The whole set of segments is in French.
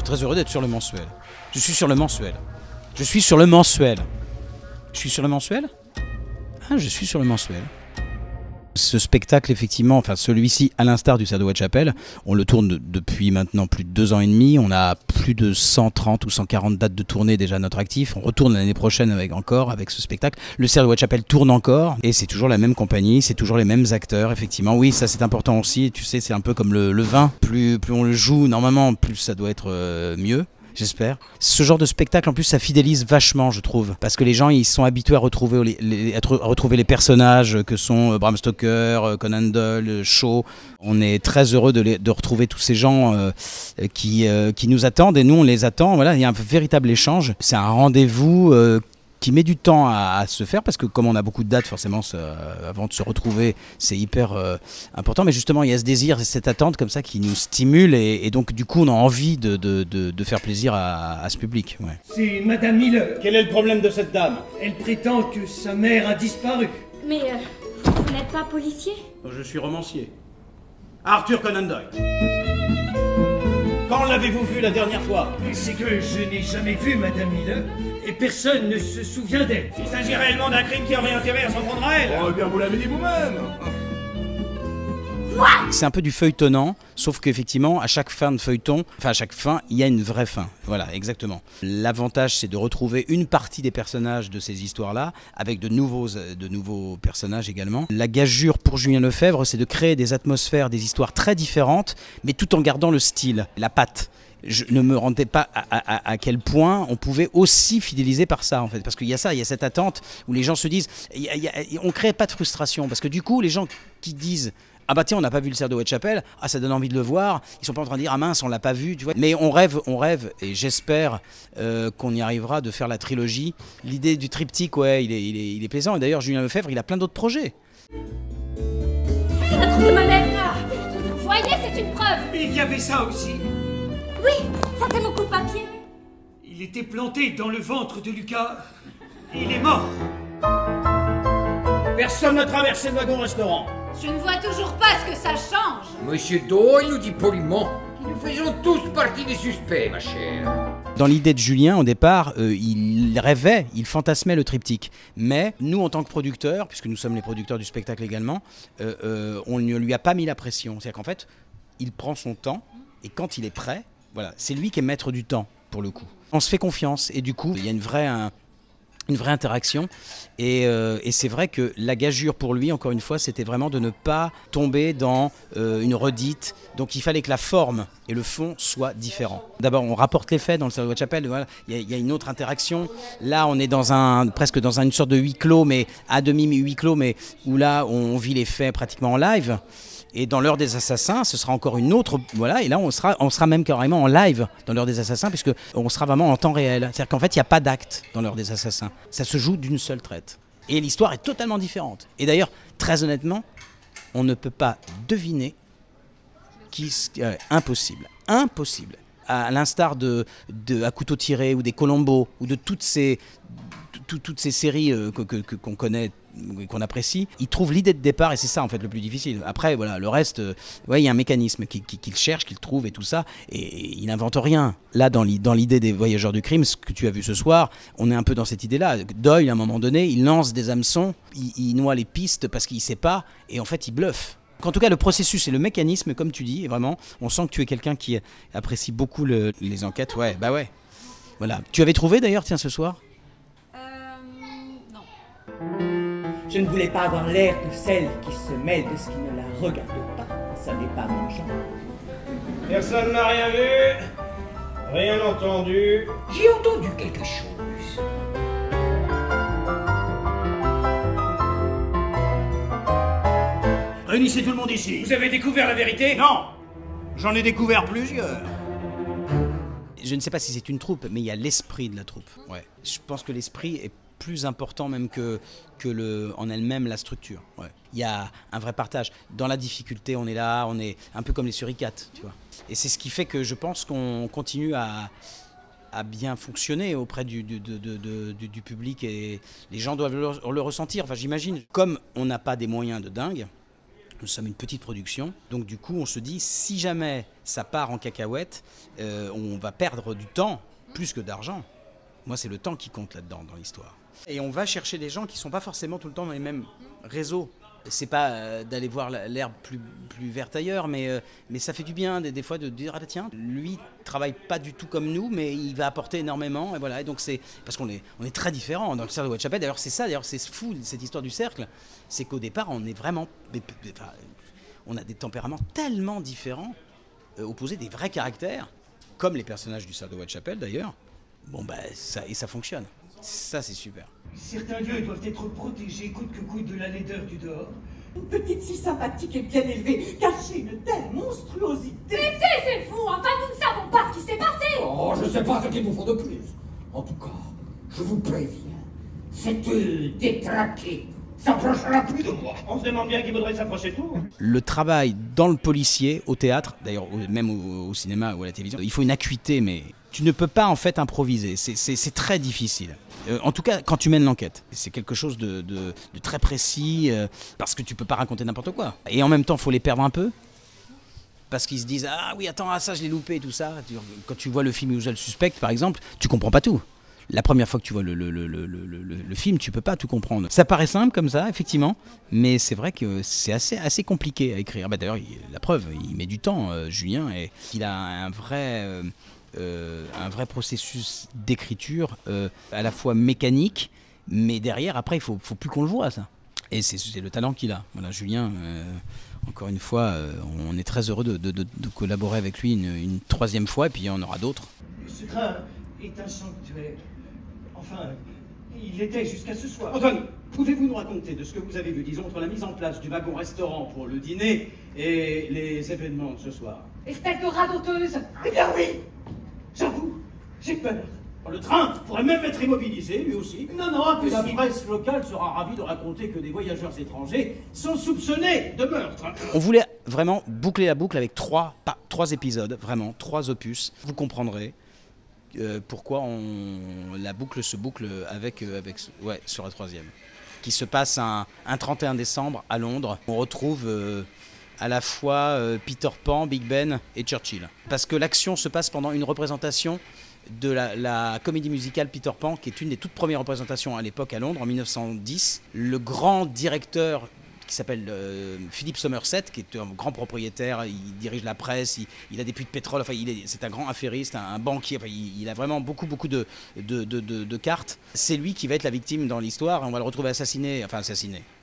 suis très heureux d'être sur le mensuel. Je suis sur le mensuel. Je suis sur le mensuel. Je suis sur le mensuel? Ah, je suis sur le mensuel. Ce spectacle, effectivement, enfin celui-ci, à l'instar du Cercle de Whitechapel, on le tourne depuis maintenant plus de 2 ans et demi. On a plus de 130 ou 140 dates de tournée déjà à notre actif. On retourne l'année prochaine avec ce spectacle. Le Cercle de Whitechapel tourne encore et c'est toujours la même compagnie, c'est toujours les mêmes acteurs, effectivement. Oui, ça c'est important aussi. Tu sais, c'est un peu comme le vin. Plus on le joue, normalement, plus ça doit être mieux. J'espère. Ce genre de spectacle, en plus, ça fidélise vachement, je trouve. Parce que les gens, ils sont habitués à retrouver les personnages que sont Bram Stoker, Conan Doyle, Shaw. On est très heureux de retrouver tous ces gens qui nous attendent. Et nous, on les attend. Voilà, il y a un véritable échange. C'est un rendez-vous qui met du temps à se faire, parce que comme on a beaucoup de dates, forcément, avant de se retrouver, c'est hyper important. Mais justement, il y a ce désir, cette attente comme ça qui nous stimule, et donc du coup, on a envie de faire plaisir à ce public. Ouais. C'est Madame Miller. Quel est le problème de cette dame? Elle prétend que sa mère a disparu. Mais vous n'êtes pas policier? Je suis romancier. Arthur Conan Doyle. Quand l'avez-vous vu la dernière fois? C'est que je n'ai jamais vu Madame Miller, et personne ne se souvient d'elle. Il s'agit réellement d'un crime qui aurait intérêt à s'en prendre à elle. Oh, bien vous l'avez dit vous-même. C'est un peu du feuilletonnant, sauf qu'effectivement, à chaque fin de feuilleton, enfin à chaque fin, il y a une vraie fin. Voilà, exactement. L'avantage, c'est de retrouver une partie des personnages de ces histoires-là, avec de nouveaux personnages également. La gageure pour Julien Lefebvre, c'est de créer des atmosphères, des histoires très différentes, mais tout en gardant le style, la patte. Je ne me rendais pas à quel point on pouvait aussi fidéliser par ça, en fait. Parce qu'il y a ça, il y a cette attente où les gens se disent... on ne crée pas de frustration, parce que du coup, les gens qui disent... Ah bah tiens, on n'a pas vu le Cercle de Whitechapel, ah ça donne envie de le voir, ils sont pas en train de dire ah mince on l'a pas vu, tu vois. Mais on rêve, et j'espère qu'on y arrivera de faire la trilogie. L'idée du triptyque, ouais, il est plaisant, et d'ailleurs Julien Lefebvre, il a plein d'autres projets. C'est la troupe de ma mère. Vous voyez, c'est une preuve. Il y avait ça aussi. Oui, c'était mon coup de papier. Il était planté dans le ventre de Lucas, et il est mort. Personne n'a traversé le wagon-restaurant. Je ne vois toujours pas ce que ça change. Monsieur Doyle nous dit poliment que nous faisons tous partie des suspects, ma chère. Dans l'idée de Julien, au départ, il rêvait, il fantasmait le triptyque. Mais nous, en tant que producteurs, puisque nous sommes les producteurs du spectacle également, on ne lui a pas mis la pression. C'est-à-dire qu'en fait, il prend son temps, et quand il est prêt, voilà, c'est lui qui est maître du temps, pour le coup. On se fait confiance, et du coup, il y a une vraie interaction, et c'est vrai que la gageure pour lui, encore une fois, c'était vraiment de ne pas tomber dans une redite. Donc il fallait que la forme et le fond soient différents. D'abord, on rapporte les faits dans le Cercle de Whitechapel, voilà, il y a une autre interaction. Là, on est presque dans une sorte de huis clos, mais à demi huis clos, mais où là, on vit les faits pratiquement en live. Et dans l'heure des assassins, ce sera encore une autre, voilà, et là on sera même carrément en live dans l'heure des assassins, puisque on sera vraiment en temps réel. C'est-à-dire qu'en fait, il n'y a pas d'acte dans l'heure des assassins. Ça se joue d'une seule traite. Et l'histoire est totalement différente. Et d'ailleurs, très honnêtement, on ne peut pas deviner impossible. Impossible. À l'instar de À couteau tiré ou des Colombo ou de toutes ces séries qu'on connaît, qu'on apprécie, il trouve l'idée de départ, et c'est ça en fait le plus difficile. Après voilà, le reste, ouais, il y a un mécanisme qu'il cherche, qu'il trouve et tout ça, et il n'invente rien. Là, dans l'idée des Voyageurs du crime, ce que tu as vu ce soir, on est un peu dans cette idée-là. Doyle, à un moment donné, il lance des hameçons, il noie les pistes parce qu'il ne sait pas, et en fait il bluffe. En tout cas, le processus et le mécanisme, comme tu dis, et vraiment, on sent que tu es quelqu'un qui apprécie beaucoup les enquêtes. Ouais, bah ouais. Voilà. Tu avais trouvé d'ailleurs, tiens, ce soir? Non. Je ne voulais pas avoir l'air de celle qui se mêle de ce qui ne la regarde pas. Ça n'est pas mon genre. Personne n'a rien vu, rien entendu. J'ai entendu quelque chose. Réunissez tout le monde ici. Vous avez découvert la vérité? Non, j'en ai découvert plusieurs. Je ne sais pas si c'est une troupe, mais il y a l'esprit de la troupe. Ouais. Je pense que l'esprit est plus important même que en elle-même la structure. Ouais. Il y a un vrai partage. Dans la difficulté, on est là, on est un peu comme les suricates, tu vois. Et c'est ce qui fait que je pense qu'on continue à bien fonctionner auprès du public, et les gens doivent le ressentir. Enfin, j'imagine. Comme on n'a pas des moyens de dingue, Nous sommes une petite production, donc du coup on se dit si jamais ça part en cacahuète, on va perdre du temps plus que d'argent. Moi c'est le temps qui compte là-dedans dans l'histoire. Et on va chercher des gens qui ne sont pas forcément tout le temps dans les mêmes réseaux. C'est pas d'aller voir l'herbe plus verte ailleurs, mais ça fait du bien des fois de dire ah tiens, lui travaille pas du tout comme nous, mais il va apporter énormément. Et voilà. Et donc c'est parce qu'on est très différents dans le cercle de Whitechapel. D'ailleurs c'est fou cette histoire du cercle, c'est qu'au départ on est vraiment, on a des tempéraments tellement différents, opposés, des vrais caractères, comme les personnages du cercle de Whitechapel d'ailleurs. Bon ça fonctionne. Ça, c'est super. Certains lieux doivent être protégés coûte que coûte de la laideur du dehors. Une petite si sympathique et bien élevée, cachée une telle monstruosité. Mais c'est fou, enfin nous ne savons pas ce qui s'est passé. Oh, je sais pas ce qu'il vous faut de plus. En tout cas, je vous préviens, cette détraquée s'approchera plus de moi. On se demande bien qui voudrait s'approcher de tout. Le travail dans le policier, au théâtre, d'ailleurs même au cinéma ou à la télévision, il faut une acuité, mais tu ne peux pas en fait improviser, c'est très difficile. En tout cas, quand tu mènes l'enquête, c'est quelque chose de très précis, parce que tu peux pas raconter n'importe quoi. Et en même temps, il faut les perdre un peu, parce qu'ils se disent « Ah oui, attends, ça je l'ai loupé » et tout ça. Quand tu vois le film Usual Suspect, par exemple, tu comprends pas tout. La première fois que tu vois le film, tu peux pas tout comprendre. Ça paraît simple comme ça, effectivement, mais c'est vrai que c'est assez compliqué à écrire. Bah, d'ailleurs, la preuve, il met du temps, Julien, et il a un vrai processus d'écriture à la fois mécanique, mais derrière, après, il faut plus qu'on le voit, ça. Et c'est le talent qu'il a. Voilà, Julien, encore une fois, on est très heureux de collaborer avec lui une troisième fois, et puis il y en aura d'autres. Ce train est un sanctuaire. Enfin, il l'était jusqu'à ce soir. Antoine, pouvez-vous nous raconter de ce que vous avez vu, disons, entre la mise en place du wagon-restaurant pour le dîner et les événements de ce soir? Espèce de radoteuse. Eh bien oui, j'avoue, j'ai peur. Le train pourrait même être immobilisé, lui aussi. Non, Et la impossible. presse locale sera ravie de raconter que des voyageurs étrangers sont soupçonnés de meurtre. On voulait vraiment boucler la boucle avec trois épisodes, vraiment, 3 opus. Vous comprendrez pourquoi la boucle se boucle sur la 3e, qui se passe un 31 décembre à Londres. On retrouve à la fois Peter Pan, Big Ben et Churchill. Parce que l'action se passe pendant une représentation de la comédie musicale Peter Pan, qui est une des toutes premières représentations à l'époque à Londres, en 1910. Le grand directeur qui s'appelle Philip Somerset, qui est un grand propriétaire, il dirige la presse, il a des puits de pétrole, enfin, c'est un grand affairiste, un banquier, enfin, il a vraiment beaucoup de cartes. C'est lui qui va être la victime dans l'histoire, on va le retrouver assassiné,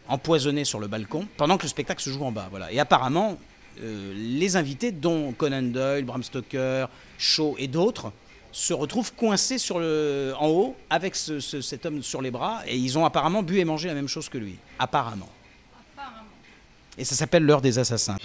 empoisonné sur le balcon, pendant que le spectacle se joue en bas. Voilà. Et apparemment, les invités, dont Conan Doyle, Bram Stoker, Shaw et d'autres, se retrouvent coincés en haut avec cet homme sur les bras, et ils ont apparemment bu et mangé la même chose que lui. Apparemment. Et ça s'appelle L'heure des assassins.